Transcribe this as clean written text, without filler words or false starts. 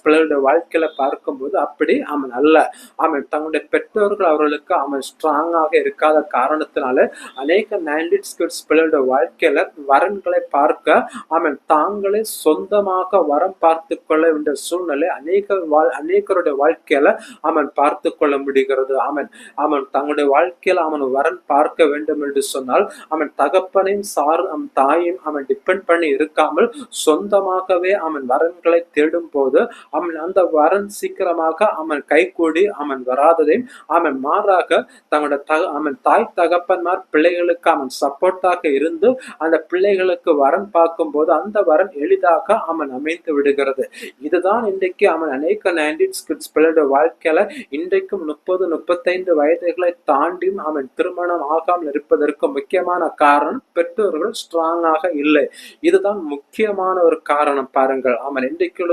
பிள்ளைகளுடைய வாழ்க்கையில பார்க்கும்போது அப்படி அவன் அல்ல. அவன் தங்களுடைய பெற்றோர்கள் அவர்களுக்கு அவன் ஸ்ட்ராங்காக இருக்காத காரணத்தினால அநேக 90s கிட்ஸ் பிள்ளைகளுடைய வாழ்க்கையில வரன்களை பார்க்க அவன் தாங்களே சொந்தமாக வரம் பார்த்து கொள்ள வேண்டிய சூழ்நிலை அநேகருடைய வாழ்க்கையில அவன் பார்த்து கொள்ள முடிகிறது. அவன் அவன் தங்களுடைய வாழ்க்கையில அவன் வரன் பார்க்க வேண்டும் என்று சொன்னால் அவன் தகப்பனையும் அவன் தாயும் அவன் டிபெண்ட் பண்ணி இருக்காமல் சொந்தமாகவே அவன் வரன்களை தேடும் போது அவன் அந்த வரன் சீக்கிரமாக அவன் கைகூடி அவன் வராததையும் அவன் மாறாக தங்களுடைய அவன் தாய் தகப்பன்மார் பிள்ளைகளுக்கு அவன் சப்போர்ட்டாக இருந்து அந்த பிள்ளைகளுக்கு வரன் பார்க்கும் போது அந்த வரன் எளிதாக அவன் அமைந்து விடுகிறது. இதுதான் இன்றைக்கு அவன் அநேக 90s கிட்ஸ் பிள்ளையோட வாழ்க்கையில இன்றைக்கும் 30-35 வயதுகளை தாண்டியும் அவன் திருமணம் ஆகாமல் இருப்பதற்கு முக்கியமான காரணம் பெற்றோர்கள் ஸ்ட்ராங்காக இல்லை. இதுதான் முக்கியமான ஒரு காரணம். பாருங்கள், அவன் இன்றைக்கு